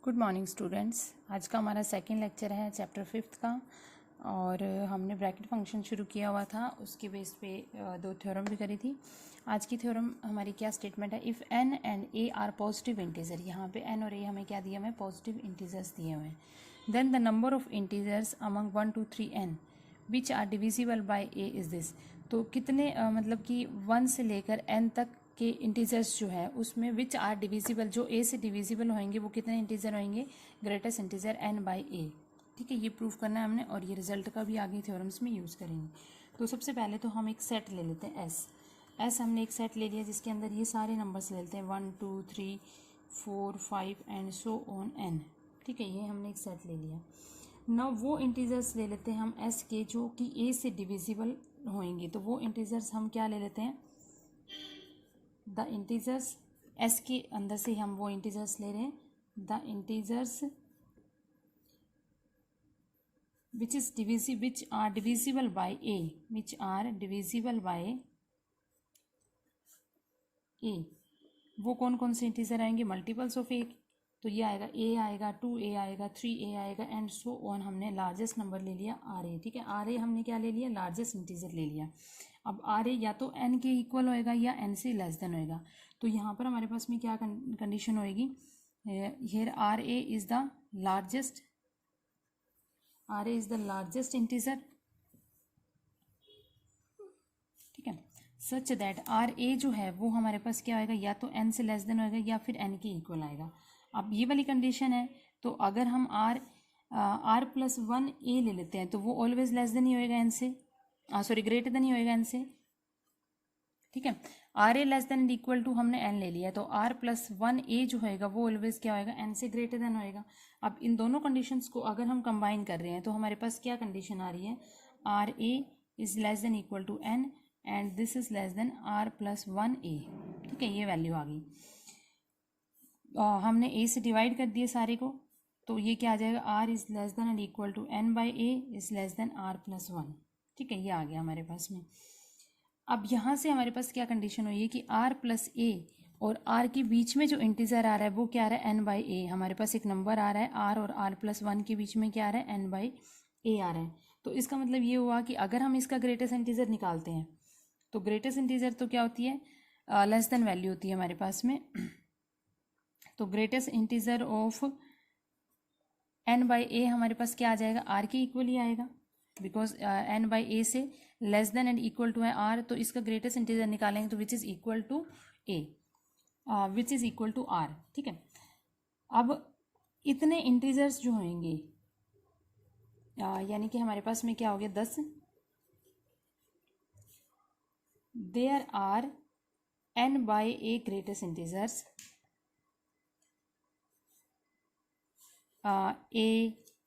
Good morning students. आज का हमारा सेकंड लेक्चर है चैप्टर 5 का और हमने ब्रैकेट फंक्शन शुरू किया हुआ था, उसके बेस पे दो थ्योरम भी करी थी। आज की थ्योरम हमारी क्या स्टेटमेंट है, if n and a are positive integer, यहाँ पे n और a हमें क्या दिया हुआ है, पॉजिटिव इंटीजर्स दिए हुए हैं। Then the number of integers among 1 2 3 n which are divisible by a is this. तो कितने मतलब कि 1 से लेकर n तक के इंटीजर्स जो है उसमें विच आर डिविजिबल, जो a से डिविजिबल होंगे वो कितने इंटीजर होंगे, greatest integer n by a। ठीक है, ये प्रूफ करना है हमने और ये रिजल्ट का भी आगे थ्योरम्स में यूज़ करेंगे। तो सबसे पहले तो हम एक सेट ले लेते हैं एस हमने एक सेट ले लिया जिसके अंदर ये सारे नंबर्स ले लेते हैं 1 2 3 4 5 एंड सो ऑन n। ठीक है, ये हमने एक सेट ले लिया। ना वो इंटीजर्स ले लेते हैं हम s के जो कि a से डिविजिबल होंगे, तो वो इंटीजर्स हम क्या ले लेते हैं, द इंटीजर्स s के अंदर से हम वो इंटीजर्स ले रहे हैं, the integers which are divisible by a, which are divisible by a। वो कौन कौन से इंटीजर आएंगे, मल्टीपल्स ऑफ a। तो ये आएगा a आएगा, 2a आएगा, 3a आएगा एंड सो ऑन। हमने लार्जेस्ट नंबर ले लिया ra। ठीक है, ra हमने क्या ले लिया, लार्जेस्ट इंटीजर ले लिया। अब ra या तो n के इक्वल होएगा या n से लेस देन होएगा। तो यहाँ पर हमारे पास में क्या कंडीशन होएगी, here ra is the largest, ra is the largest integer. ठीक है, सच दैट ra जो है वो हमारे पास क्या होएगा, या तो n से लेस देन होएगा या फिर n के इक्वल आएगा। अब ये वाली कंडीशन है, तो अगर हम r प्लस 1a ले लेते हैं तो वो ऑलवेज लेस देन ही होएगा n से, सॉरी ग्रेटर देन ही होएगा n से। ठीक है, ra less than equal to हमने n ले लिया, तो r प्लस 1a जो होएगा वो ऑलवेज क्या होएगा, n से ग्रेटर देन होएगा। अब इन दोनों कंडीशंस को अगर हम कंबाइन कर रहे हैं तो हमारे पास क्या कंडीशन आ रही है, ra is less than equal to n and this is less than r plus 1a। ठीक है, ये वैल्यू आ गई। हमने a से डिवाइड कर दिए सारे को, तो ये क्या आ जाएगा, r is less than and equal to n by a is less than r plus 1। ठीक है, ये आ गया हमारे पास में। अब यहाँ से हमारे पास क्या कंडीशन हुई है कि r प्लस a और r के बीच में जो इंटीजर आ रहा है वो क्या आ रहा है, n बाई a। हमारे पास एक नंबर आ रहा है r और r प्लस 1 के बीच में क्या आ रहा है, n बाई a आ रहा है। तो इसका मतलब ये हुआ कि अगर हम इसका ग्रेटेस्ट इंटीजर निकालते हैं तो ग्रेटेस्ट इंटीजर तो क्या होती है, लेस देन वैल्यू होती है हमारे पास में। तो greatest integer of n by a हमारे पास क्या आ जाएगा, r के इक्वल ही आएगा, बिकॉज n बाई a से less than and equal to है r। तो इसका ग्रेटेस्ट इंटीजर निकालेंगे तो which is equal to a, which is equal to r। ठीक है, अब इतने इंटीजर्स जो होंगे, यानी कि हमारे पास में क्या हो गया 10, there are n by a greatest integers a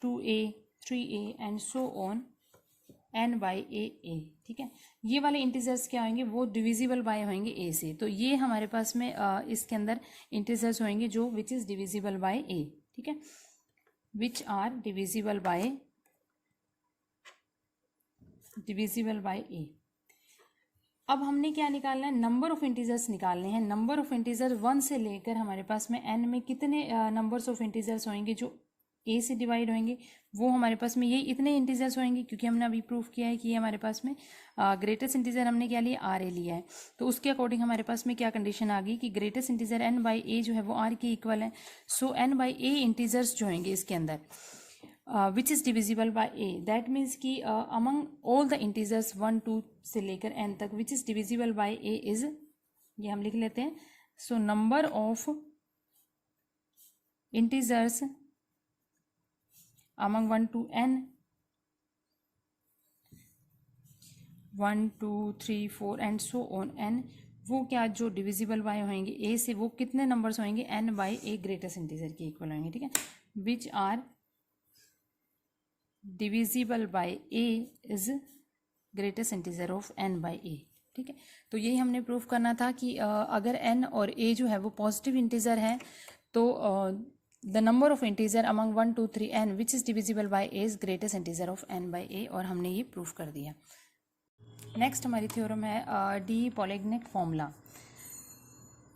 2a 3a and so on n by a। ठीक है, ये वाले इंटीजर्स क्या होंगे, वो डिविजिबल बाय होंगे a से। तो ये हमारे पास में इसके अंदर इंटीजर्स होंगे जो which is divisible by a। ठीक है, which are divisible by a। अब हमने क्या निकालना है, नंबर ऑफ इंटीजर्स निकालने हैं। नंबर ऑफ इंटीजर 1 से लेकर हमारे पास में n में कितने नंबर्स ऑफ इंटीजर्स होंगे जो a से डिवाइड होंगे, वो हमारे पास में ये इतने इंटीजर्स होंगे, क्योंकि हमने अभी प्रूफ किया है कि ये हमारे पास में ग्रेटेस्ट इंटीजर हमने क्या लिया, r a लिया है। तो उसके अकॉर्डिंग हमारे पास में क्या कंडीशन आ गई कि greatest integer n by a जो है वो r के इक्वल है। सो n बाई a इंटीजर्स जो होंगे इसके अंदर which is divisible by a, that means कि अमंग ऑल द इंटीजर्स 1 2 से लेकर n तक which is divisible by a is, ये हम लिख लेते हैं। So number of integers among 1 to n, 1 2 3 4 and so on n, वो क्या जो डिविजिबल बाय होंगे a से, वो कितने नंबर्स होंगे, n by a greatest integer के इक्वल होंगे। ठीक है, which are divisible by a is greatest integer of n by a। ठीक है, तो यही हमने प्रूफ करना था कि अगर n और a जो है वो पॉजिटिव इंटीजर है तो the number of integer among 1 2 3 n which is divisible by a is greatest integer of n by a, और हमने ये प्रूफ कर दिया। नेक्स्ट हमारी थ्योरम है डी पॉलीगेनिक फॉर्मूला।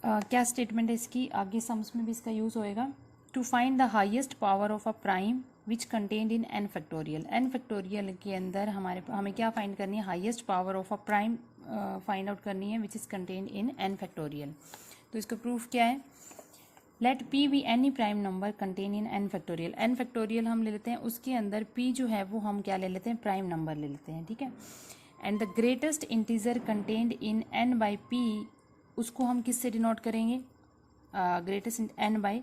क्या स्टेटमेंट है इसकी, आगे सम्स में भी इसका यूज़ होएगा। To find the highest power of a prime which contained in n factorial. n factorial के अंदर हमें क्या फाइंड करनी है, highest power of a prime find out करनी है which is contained in n factorial. तो इसका प्रूफ क्या है, let p be any prime number contain in n factorial. n factorial हम ले लेते हैं, उसके अंदर p जो है वो हम क्या ले लेते हैं, प्राइम नंबर ले लेते हैं, ठीक है। And the greatest integer contained in n by p, उसको हम किससे डिनोट करेंगे, ग्रेटेस्ट n बाई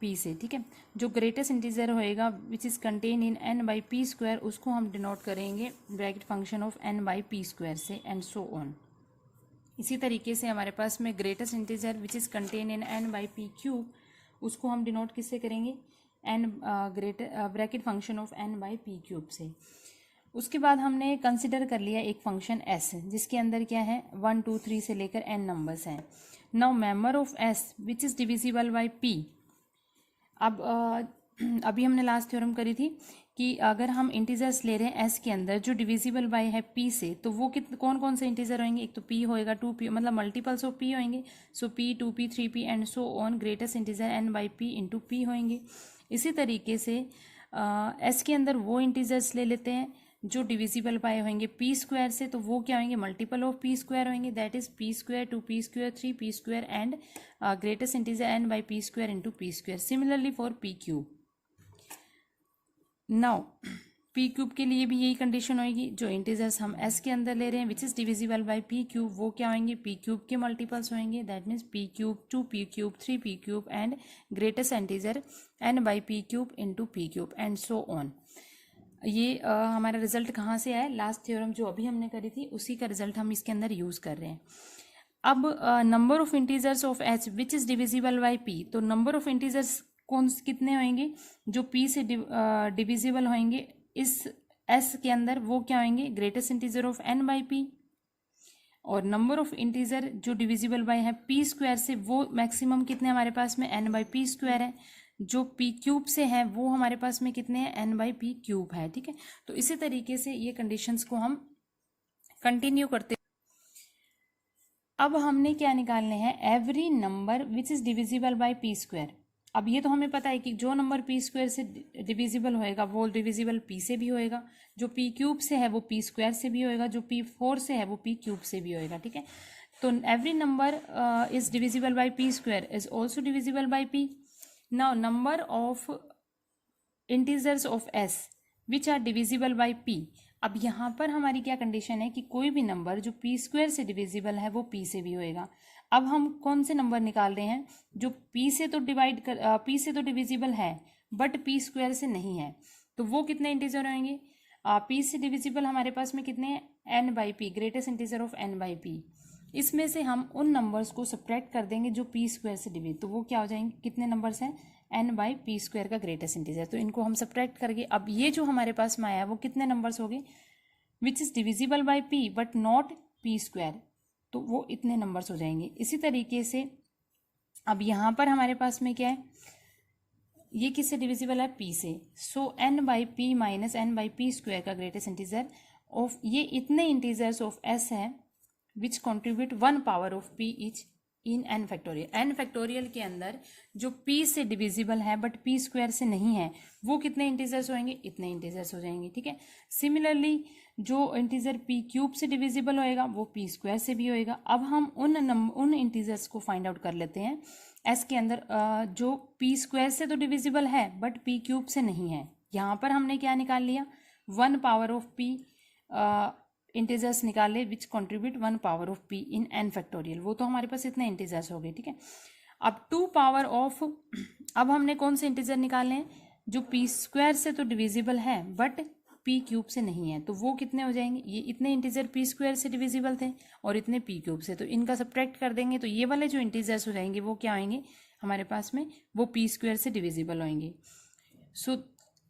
p से, ठीक है। जो ग्रेटेस्ट इंटीजर होएगा which is contain in n by p square, उसको हम डिनोट करेंगे bracket function of n by p square से, एंड सो ऑन। इसी तरीके से हमारे पास में greatest integer which is contain in n by p cube, उसको हम डिनोट किससे करेंगे, bracket function of n by p cube से। उसके बाद हमने कंसिडर कर लिया एक फंक्शन s जिसके अंदर क्या है 1 2 3 से लेकर n नंबर्स हैं। Now member of s which is divisible by p। अब अभी हमने लास्ट थ्योरम करी थी कि अगर हम इंटीजर्स ले रहे हैं s के अंदर जो डिविजिबल बाय है p से, तो वो कौन कौन से इंटीजर होंगे, एक तो p होएगा, 2p मतलब मल्टीपल्स ऑफ p होंगे, सो p 2p 3p and so on, greatest integer n by p into p होंगे। इसी तरीके से s के अंदर वो इंटीजर्स ले लेते हैं जो डिविजिबल बाय होंगे p स्क्वायर से, तो वो क्या होंगे, मल्टीपल ऑफ p स्क्वायर होंगे, that is p square 2p square 3p square and greatest integer n by p square into p square. Similarly for p cube. Now p cube के लिए भी यही कंडीशन होगी, जो इंटीजर्स हम s के अंदर ले रहे हैं विच is divisible by p cube, वो क्या होंगे, p क्यूब के मल्टीपल्स होंगे, that means p cube 2p cube 3p cube and greatest integer n by p cube into p cube and so on. ये हमारा रिजल्ट कहाँ से आया, लास्ट थ्योरम जो अभी हमने करी थी उसी का रिजल्ट हम इसके अंदर यूज कर रहे हैं। अब number of integers of h which is divisible by p, तो नंबर ऑफ इंटीजर्स कितने होंगे जो p से डिविजिबल होंगे इस s के अंदर, वो क्या होंगे, greatest integer of n by p। और नंबर ऑफ इंटीजर जो डिविजिबल बाय है p स्क्वायर से, वो मैक्सिमम कितने हमारे पास में n बाई p स्क्वायर है। जो p क्यूब से है वो हमारे पास में कितने हैं, n बाई p क्यूब है, ठीक है। तो इसी तरीके से ये कंडीशंस को हम कंटिन्यू करते। अब हमने क्या निकालने हैं, every number which is divisible by p square. अब ये तो हमें पता है कि जो नंबर p स्क्वायर से डिविजिबल होएगा वो डिविजिबल p से भी होएगा, जो p क्यूब से है वो p स्क्वायर से भी होएगा, जो p4 से है वो p क्यूब से भी होएगा, ठीक है। तो every number is divisible by p square is also divisible by p। Now number of integers of s which are divisible by p। अब यहाँ पर हमारी क्या कंडीशन है कि कोई भी नंबर जो p स्क्वायर से डिविजिबल है वो p से भी होएगा। अब हम कौन से नंबर निकाल रहे हैं जो p से तो p से तो डिविजिबल है बट p स्क्वायर से नहीं है, तो वो कितने इंटीजर होंगे, p से डिविजिबल हमारे पास में कितने हैं, n by p, greatest integer of n by p। इसमें से हम उन नंबर्स को सब्ट्रैक्ट कर देंगे जो p स्क्वायर से डिविजिबल, तो वो क्या हो जाएंगे, कितने नंबर्स हैं, n बाई p स्क्वायर का ग्रेटेस्ट इंटीजर। तो इनको हम सब्ट्रैक्ट करके अब ये जो हमारे पास में आया वो कितने नंबर्स हो गए, विच is divisible by p but not p square, तो वो इतने नंबर्स हो जाएंगे। इसी तरीके से अब यहाँ पर हमारे पास में क्या है, ये किससे डिविजिबल है, p से, सो n by p minus n by p square का ग्रेटेस्ट इंटीजर ऑफ, ये इतने इंटीजर्स ऑफ s है which contribute 1 power of p etch in n factorial. n factorial के अंदर जो p से डिविजिबल है बट p स्क्वायर से नहीं है, वो कितने इंटीजर्स होंगे, इतने इंटीजर्स हो जाएंगे, ठीक है। सिमिलरली जो इंटीजर p क्यूब से डिविजिबल होएगा वो p स्क्वायर से भी होएगा। अब हम उन इंटीजर्स को फाइंड आउट कर लेते हैं s के अंदर जो p स्क्वायर से तो डिविजिबल है बट p क्यूब से नहीं है। यहाँ पर हमने क्या निकाल लिया, 1 पावर ऑफ p इंटीजर्स निकाले which contribute 1 power of p in n factorial, वो तो हमारे पास इतने इंटीजर्स हो गए, ठीक है। अब 2 पावर ऑफ, अब हमने कौन से इंटीजर निकालने हैं जो p स्क्वायर से तो डिविजिबल है बट p क्यूब से नहीं है, तो वो कितने हो जाएंगे, ये इतने इंटीजर p स्क्वायर से डिविजिबल थे और इतने p क्यूब से, तो इनका सब्ट्रैक्ट कर देंगे तो ये वाले जो इंटीजर्स हो जाएंगे वो क्या होंगे हमारे पास में, वो p स्क्वायर से डिविजिबल होंगे। So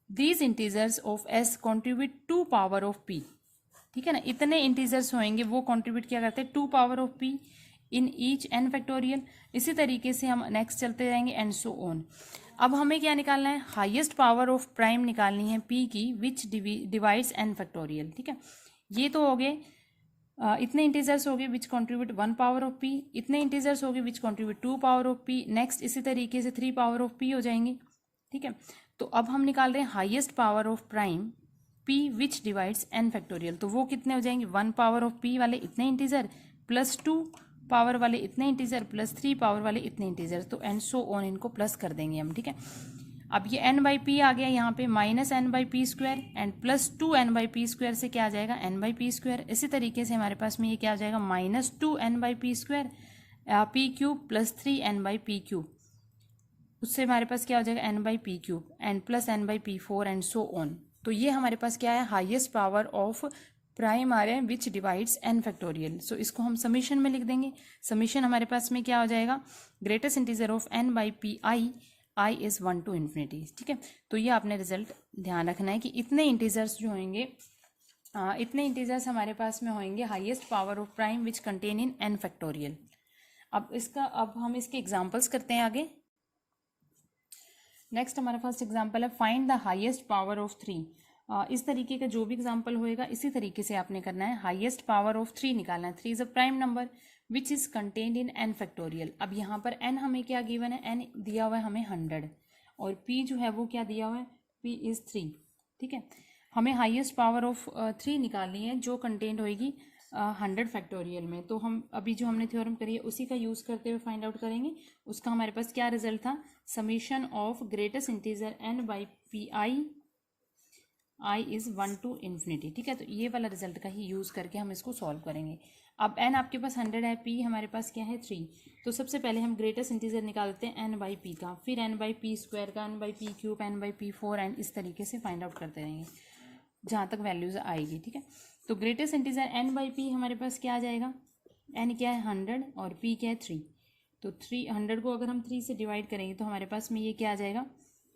these integers of s contribute 2 power of p, ठीक है ना, इतने इंटीजर्स होंगे वो कंट्रीब्यूट क्या करते हैं 2 power of p in each n factorial. इसी तरीके से हम नेक्स्ट चलते जाएंगे एंड सो ऑन। अब हमें क्या निकालना है, हाईएस्ट पावर ऑफ प्राइम निकालनी है p की विच डिवाइड्स n फैक्टोरियल, ठीक है। ये तो हो गए इतने इंटीजर्स हो गए which contribute 1 power of p, इतने इंटीजर्स हो गए which contribute 2 power of p, next इसी तरीके से 3 पावर ऑफ पी हो जाएंगे। ठीक है, तो अब हम निकाल रहे हैं highest power of prime P which divides N factorial. तो वो कितने हो जाएंगे, 1 पावर ऑफ पी वाले इतने इंटीजर प्लस 2 पावर वाले इतने इंटीजर प्लस 3 पावर वाले इतने इंटीजर, तो एंड सो ऑन, इनको प्लस कर देंगे हम। ठीक है, अब ये एन बाई पी आ गया यहाँ पे minus N by P square and plus 2 N by P square से क्या आ जाएगा, एन बाई पी स्क्वायर। इसी तरीके से हमारे पास में ये क्या आ जाएगा, minus 2 N by P square P cube plus 3 N by P cube, उससे हमारे पास क्या हो जाएगा, N by P cube and plus N by P 4 and so on. तो ये हमारे पास क्या है, हाईएस्ट पावर ऑफ प्राइम आ रहे हैं which divides N factorial. So इसको हम समीशन में लिख देंगे। समीशन हमारे पास में क्या हो जाएगा, greatest integer of N by P I is 1 to infinity। ठीक है, तो ये आपने रिजल्ट ध्यान रखना है कि इतने इंटीजर्स जो होंगे, इतने इंटीजर्स हमारे पास में होंगे highest power of prime which contain in an factorial. अब हम इसके एग्जांपल्स करते हैं आगे। नेक्स्ट हमारा फर्स्ट एग्जांपल है find the highest power of 3। इस तरीके का जो भी एग्जांपल होएगा इसी तरीके से आपने करना है, हाईएस्ट पावर ऑफ 3 निकालना है। 3 is a prime number which is contained in an factorial. अब यहाँ पर एन हमें क्या गिवन है, एन दिया हुआ है हमें 100 और पी जो है वो क्या दिया हुआ है, पी इज 3। ठीक है, हमें हाईएस्ट पावर ऑफ 3 निकालनी है जो कंटेन्ड होएगी 100 फैक्टोरियल में। तो हम अभी जो हमने थ्योरम करी है उसी का यूज़ करते हुए फाइंड आउट करेंगे। उसका हमारे पास क्या रिजल्ट था, summation of greatest integer N by P I is 1 to infinity। ठीक है, तो ये वाला रिजल्ट का ही यूज़ करके हम इसको सॉल्व करेंगे। अब एन आपके पास 100 है, पी हमारे पास क्या है 3। तो सबसे पहले हम ग्रेटेस्ट इंटीजर निकालते हैं एन बाई पी का, फिर एन बाई पी स्क्वायर का, n by P cube, n by P 4 and इस तरीके से फाइंड आउट करते रहेंगे जहाँ तक वैल्यूज आएगी। ठीक है, तो greatest integer N by p हमारे पास क्या आ जाएगा, एन क्या है 100 और पी क्या है 3। तो 300 को अगर हम 3 से डिवाइड करेंगे तो हमारे पास में ये क्या आ जाएगा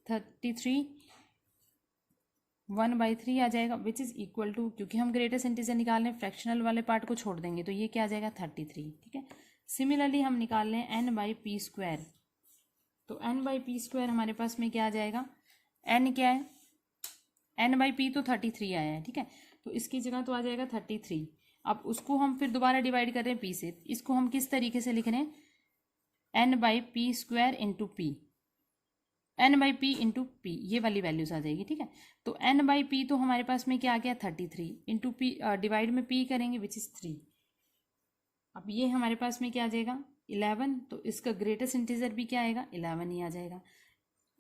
33 1/3 आ जाएगा विच इज़ इक्वल टू, क्योंकि हम ग्रेटेस्ट इंटीजर निकाल रहे हैं फ्रैक्शनल वाले पार्ट को छोड़ देंगे तो ये क्या आ जाएगा 33। ठीक है, सिमिलरली हम निकाल रहे हैं एन बाई पी स्क्वायर। तो एन बाई पी स्क्वायर हमारे पास में क्या आ जाएगा, एन क्या है, एन बाई पी तो 33 आया है। ठीक है, तो इसकी जगह तो आ जाएगा 33। अब उसको हम फिर दोबारा डिवाइड कर रहे हैं पी से, इसको हम किस तरीके से लिख रहे हैं, n by P square into p, n by p into p, ये वाली वैल्यूज आ जाएगी। ठीक है, तो एन बाई पी तो हमारे पास में क्या आ गया 33 इंटू पी, डिवाइड में पी करेंगे विच इज़ 3। अब ये हमारे पास में क्या आ जाएगा 11, तो इसका ग्रेटेस्ट इंटीजर भी क्या आएगा 11 ही आ जाएगा।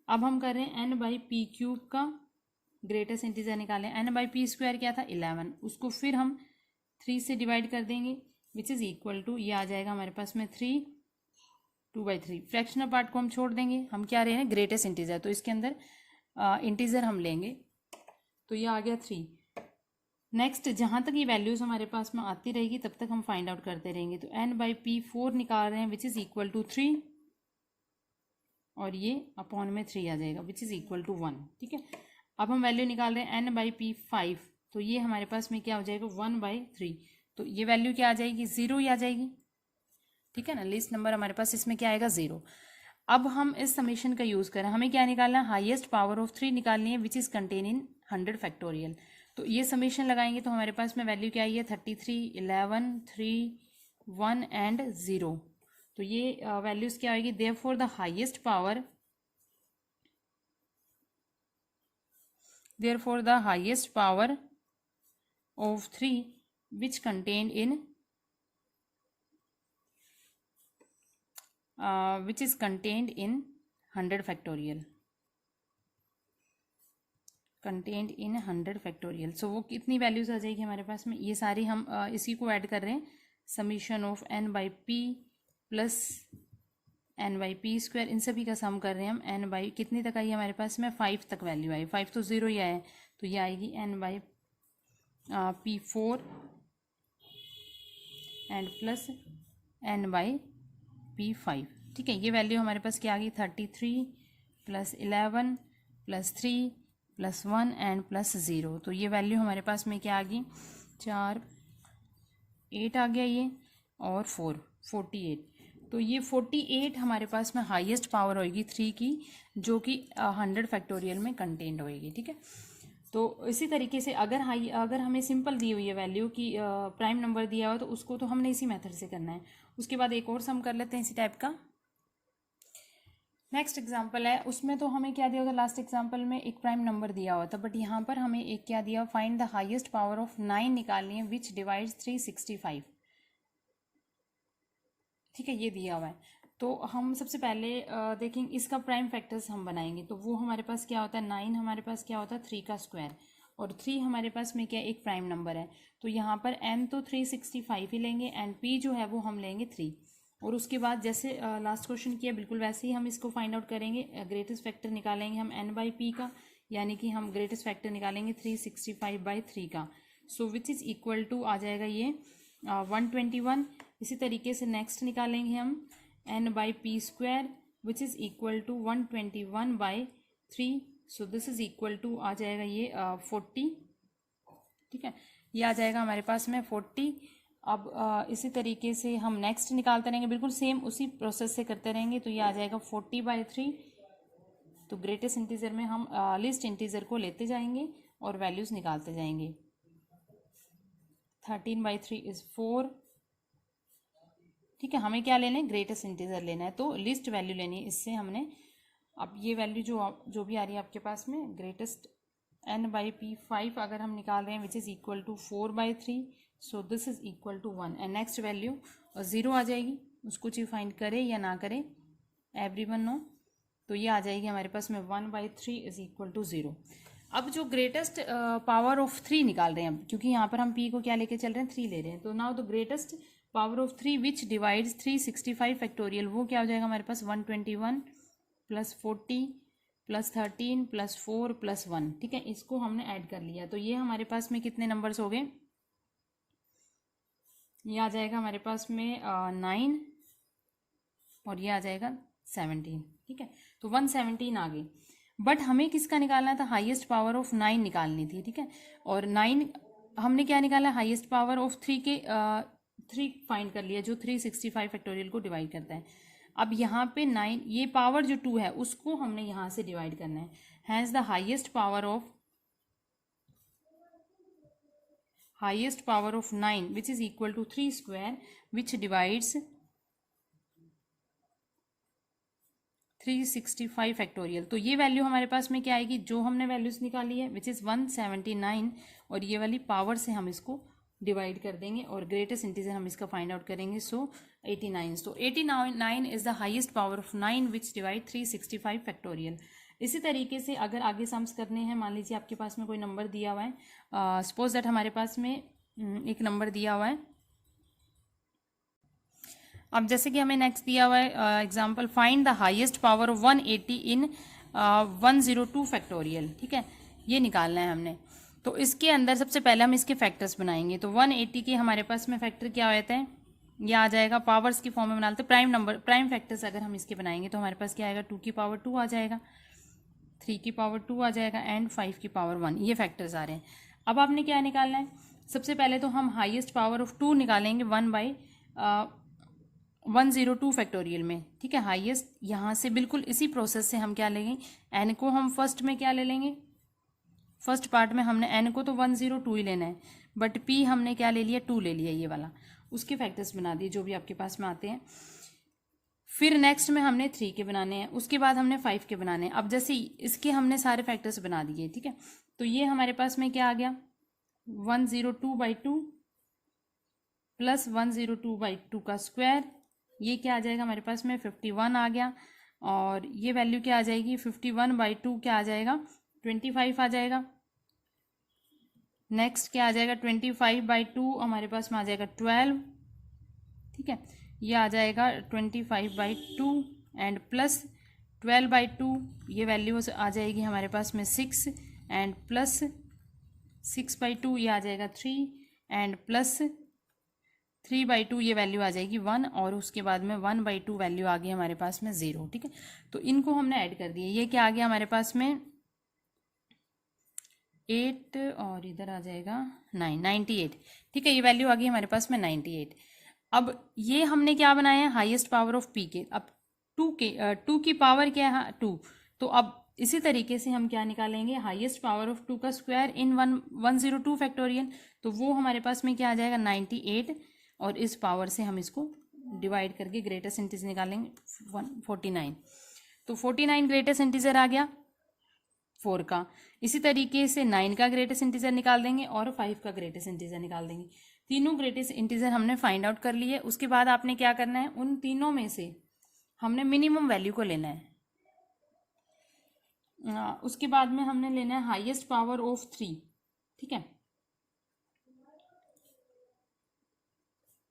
अब हम कर रहे हैं एन बाई पी क्यूब का ग्रेटेस्ट इंटीजर निकालें, एन बाई पी स्क्वायर क्या था 11, उसको फिर हम 3 से डिवाइड कर देंगे विच इज़ इक्वल टू, ये आ जाएगा हमारे पास में 3 2/3। फ्रैक्शनल पार्ट को हम छोड़ देंगे, हम क्या रहे हैं ग्रेटेस्ट इंटीजर, तो इसके अंदर इंटीजर हम लेंगे, तो ये आ गया 3। नेक्स्ट जहाँ तक ये वैल्यूज़ हमारे पास में आती रहेगी तब तक हम फाइंड आउट करते रहेंगे। तो एन बाई पी 4 निकाल रहे हैं विच इज़ इक्वल टू 3 और ये अपॉन में 3 आ जाएगा विच इज़ इक्वल टू 1। ठीक है, अब हम वैल्यू निकाल रहे हैं एन बाई पी 5, तो ये हमारे पास में क्या हो जाएगा 1/3। तो ये वैल्यू क्या आ जाएगी 0 ही आ जाएगी। ठीक है ना, लीस्ट नंबर हमारे पास इसमें क्या आएगा 0। अब हम इस समीशन का यूज़ करें, हमें क्या निकालना है, हाईएस्ट पावर ऑफ 3 निकालनी है which is contain in 100 factorial. तो ये समीशन लगाएंगे तो हमारे पास में वैल्यू क्या आई है 33 11 3 1 एंड 0। तो ये वैल्यूज़ क्या आएगी, therefore the highest power, therefore the highest power of 3 which contained in which is contained in 100 factorial, contained in 100 factorial। सो वो कितनी वैल्यूज आ जाएगी हमारे पास में, ये सारी हम इसी को ऐड कर रहे हैं, summation of N by p plus N by P square, इन सभी का सम कर रहे हैं हम। एन बाई कितनी तक आई हमारे पास में 5 तक वैल्यू आई, 5 तो 0 ही आया है, तो ये आएगी n by P 4 and plus N by p 5। ठीक है, ये वैल्यू हमारे पास क्या आ गई 33 plus 11 plus 3 plus 1 and plus 0। तो ये वैल्यू हमारे पास में क्या आ गई 4 8 आ गया ये, और 4 48। तो ये 48 हमारे पास में हाईएस्ट पावर होएगी 3 की, जो कि 100 फैक्टोरियल में कंटेन्ड होएगी। ठीक है, तो इसी तरीके से अगर हमें सिंपल दी हुई है वैल्यू कि प्राइम नंबर दिया हो तो उसको तो हमने इसी मेथड से करना है। उसके बाद एक और सम कर लेते हैं इसी टाइप का। नेक्स्ट एग्जाम्पल है, उसमें तो हमें क्या दिया होता, लास्ट एग्जाम्पल में एक प्राइम नंबर दिया हुआ था, बट यहाँ पर हमें एक क्या दिया, find the highest power of 9 निकालनी है विच डिवाइड्स 365। ठीक है, ये दिया हुआ है। तो हम सबसे पहले देखेंगे इसका प्राइम फैक्टर्स हम बनाएंगे। तो वो हमारे पास क्या होता है, 9 हमारे पास क्या होता है 3 का स्क्वायर, और 3 हमारे पास में क्या एक प्राइम नंबर है। तो यहाँ पर n तो 365 ही लेंगे एंड p जो है वो हम लेंगे 3। और उसके बाद जैसे लास्ट क्वेश्चन किया बिल्कुल वैसे ही हम इसको फाइंड आउट करेंगे। ग्रेटेस्ट फैक्टर निकालेंगे हम n/p का, यानी कि हम ग्रेटेस्ट फैक्टर निकालेंगे 365/3 का। सो विच इज़ इक्वल टू आ जाएगा ये 121। इसी तरीके से नेक्स्ट निकालेंगे हम n/p² which is equal to 121/3। So this is equal to आ जाएगा ये 40। ठीक है, ये आ जाएगा हमारे पास में 40। अब इसी तरीके से हम नेक्स्ट निकालते रहेंगे, बिल्कुल सेम उसी प्रोसेस से करते रहेंगे। तो ये आ जाएगा 40/3। तो ग्रेटेस्ट इंटीजर में हम लिस्ट इंटीजर को लेते जाएंगे और वैल्यूज निकालते जाएंगे। 13/3 इज 4। ठीक है, हमें क्या लेना है, ग्रेटेस्ट इंटीजर लेना है, तो लिस्ट वैल्यू लेनी है इससे हमने। अब ये वैल्यू जो भी आ रही है आपके पास में, ग्रेटेस्ट n/p5 अगर हम निकाल रहे हैं which is equal to 4/3। So this is equal to 1 and next value 0 आ जाएगी। उसको चाहे फाइंड करे या ना करे, एवरीवन नो। तो ये आ जाएगी हमारे पास में 1/3 इज इक्वल टू 0। अब जो ग्रेटेस्ट पावर ऑफ 3 निकाल रहे हैं, अब क्योंकि यहाँ पर हम p को क्या लेके चल रहे हैं, 3 ले रहे हैं। तो now the greatest power of 3 which divides 365 factorial, वो क्या हो जाएगा हमारे पास 121 + 40 + 13 + 4 + 1। ठीक है, इसको हमने ऐड कर लिया। तो ये हमारे पास में कितने नंबर्स हो गए, ये आ जाएगा हमारे पास में 9 और ये आ जाएगा 17। ठीक है, तो 117 आ गई। बट हमें किसका निकालना था, हाईएस्ट पावर ऑफ 9 निकालनी थी। ठीक है, और 9 हमने क्या निकाला, हाईएस्ट पावर ऑफ 3 के 3 फाइंड कर लिया जो 365 फैक्टोरियल को डिवाइड करता है। अब यहाँ पे 9, ये पावर जो 2 है उसको हमने यहाँ से डिवाइड करना है। Has the highest power of 9 which is equal to 3 square which divides 365 factorial. तो ये वैल्यू हमारे पास में क्या आएगी, जो हमने वैल्यूज निकाली है विच इज़ 179, और ये वाली पावर से हम इसको डिवाइड कर देंगे और ग्रेटेस्ट इंटीजर हम इसका फाइंड आउट करेंगे। सो 89। सो 89 is the highest power of 9 which divide 365 factorial. इसी तरीके से अगर आगे सम्स करने हैं, मान लीजिए आपके पास में कोई नंबर दिया हुआ है, सपोज दैट हमारे पास में एक नंबर दिया हुआ है। अब जैसे कि हमें नेक्स्ट दिया हुआ है example, find the highest power of 180 in 102 factorial. ठीक है, ये निकालना है हमने। तो इसके अंदर सबसे पहले हम इसके फैक्टर्स बनाएंगे। तो 180 के हमारे पास में फैक्टर क्या होते हैं, ये आ जाएगा पावर्स की फॉर्म में बना लेते हैं। प्राइम फैक्टर्स अगर हम इसके बनाएंगे तो हमारे पास क्या आएगा, 2 की पावर 2 आ जाएगा, 3 की पावर 2 आ जाएगा एंड 5 की पावर 1। ये फैक्टर्स आ रहे हैं। अब आपने क्या निकालना है, सबसे पहले तो हम हाईएस्ट पावर ऑफ 2 निकालेंगे 1/102 फैक्टोरियल में। ठीक है, हाईएस्ट यहाँ से बिल्कुल इसी प्रोसेस से हम क्या लेंगे, एन को हम फर्स्ट में क्या ले लेंगे, फर्स्ट पार्ट में हमने एन को तो 102 ही लेना है, बट पी हमने क्या ले लिया, 2 ले लिया, ये वाला। उसके फैक्टर्स बना दिए जो भी आपके पास में आते हैं। फिर नेक्स्ट में हमने 3 के बनाने हैं, उसके बाद हमने 5 के बनाने हैं। अब जैसे इसके हमने सारे फैक्टर्स बना दिए। ठीक है, तो ये हमारे पास में क्या आ गया, 102/2 + 102/2 का स्क्वायर, ये क्या आ जाएगा हमारे पास में 51 आ गया। और ये वैल्यू क्या आ जाएगी, 51/2 क्या आ जाएगा, 25 आ जाएगा। नेक्स्ट क्या आ जाएगा, 25/2 हमारे पास में आ जाएगा 12। ठीक है, ये आ जाएगा 25/2 एंड प्लस 12/2, ये वैल्यू आ जाएगी हमारे पास में 6 एंड प्लस 6/2 ये आ जाएगा 3 एंड प्लस 3/2 ये वैल्यू आ जाएगी 1, और उसके बाद में 1/2 वैल्यू आ गई हमारे पास में 0। ठीक है, तो इनको हमने ऐड कर दिए। ये क्या आ गया हमारे पास में 8 और इधर आ जाएगा 98। ठीक है, ये वैल्यू आ गई हमारे पास में 98। अब ये हमने क्या बनाया है, हाईएस्ट पावर ऑफ पी के। अब 2 की पावर क्या है, 2। तो अब इसी तरीके से हम क्या निकालेंगे, हाईएस्ट पावर ऑफ 2 का स्क्वायर इन 102 फैक्टोरियल, तो वो हमारे पास में क्या आ जाएगा 98, और इस पावर से हम इसको डिवाइड करके ग्रेटेस्ट इंटीजर निकालेंगे 49, तो 49 ग्रेटेस्ट इंटीजर आ गया 4 का। इसी तरीके से 9 का ग्रेटेस्ट इंटीजर निकाल देंगे और 5 का ग्रेटेस्ट इंटीजर निकाल देंगे। तीनों ग्रेटेस्ट इंटीजर हमने फाइंड आउट कर लिए। उसके बाद आपने क्या करना है, उन तीनों में से हमने मिनिमम वैल्यू को लेना है। उसके बाद में हमने लेना है हाईएस्ट पावर ऑफ 3, ठीक है,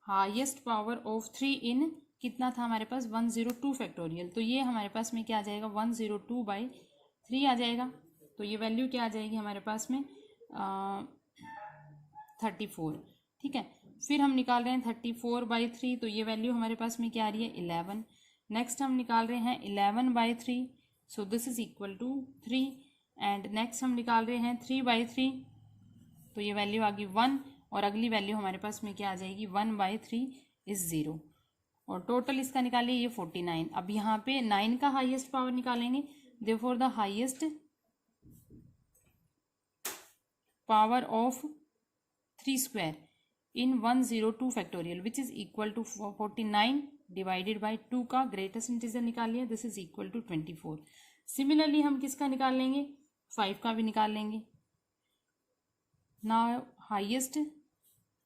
हाईएस्ट पावर ऑफ 3 इन कितना था हमारे पास 102 फैक्टोरियल, तो ये हमारे पास में क्या आ जाएगा 102/3 आ जाएगा। तो ये वैल्यू क्या आ जाएगी हमारे पास में 34, ठीक है। फिर हम निकाल रहे हैं 34/3, तो ये वैल्यू हमारे पास में क्या आ रही है 11। नेक्स्ट हम निकाल रहे हैं 11/3, so this is equal to 3। And next हम निकाल रहे हैं 3/3, तो ये वैल्यू आ गई 1, और अगली वैल्यू हमारे पास में क्या आ जाएगी 1/3 इज 0, और टोटल इसका निकालिए ये 49। अब यहाँ पे 9 का हाईएस्ट पावर निकालेंगे, therefore the highest power of 3 square in 102 factorial which is equal to 49 divided by 2 का ग्रेटेस्ट इंटीजर निकालिए, this is equal to 24। Similarly हम किसका निकाल लेंगे, 5 का भी निकाल लेंगे। Now highest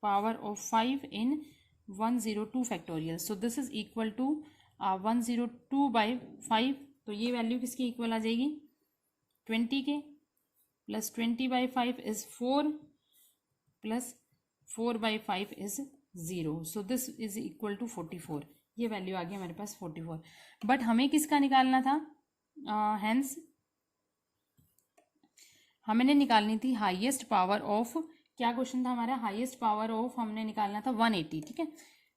power of 5 in 102 factorial, so this is equal to 102/5, तो ये वैल्यू किसकी इक्वल आ जाएगी 20 के, plus 20/5 is 4, plus 4/5 is 0, so this is equal to 44। ये वैल्यू आ गई हमारे पास 44। बट हमें किसका निकालना था, हेंस हमने निकालनी थी हाईएस्ट पावर ऑफ, क्या क्वेश्चन था हमारा, हाईएस्ट पावर ऑफ हमने निकालना था 180, ठीक है।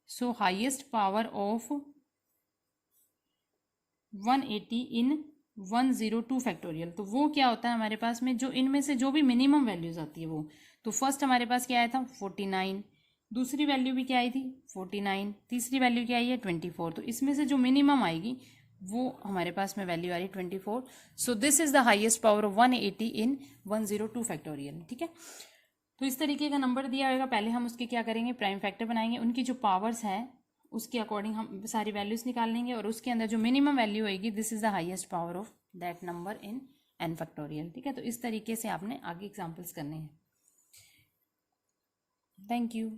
सो highest power of 180 in 102 factorial, तो वो क्या होता है हमारे पास में, जो इनमें से जो भी मिनिमम वैल्यूज आती है वो, तो फर्स्ट हमारे पास क्या आया था 49, दूसरी वैल्यू भी क्या आई थी 49, तीसरी वैल्यू क्या आई है 24, तो इसमें से जो मिनिमम आएगी वो हमारे पास में वैल्यू आ रही 24। सो this is the highest power of 180 in 102 factorial, ठीक है। तो इस तरीके का नंबर दिया होगा, पहले हम उसके क्या करेंगे, प्राइम फैक्टर बनाएंगे, उनकी जो पावर्स है उसके अकॉर्डिंग हम सारी वैल्यूज निकाल लेंगे, और उसके अंदर जो मिनिमम वैल्यू होगी this is the highest power of that number in n factorial, ठीक है। तो इस तरीके से आपने आगे एग्जाम्पल्स करने हैं। Thank you.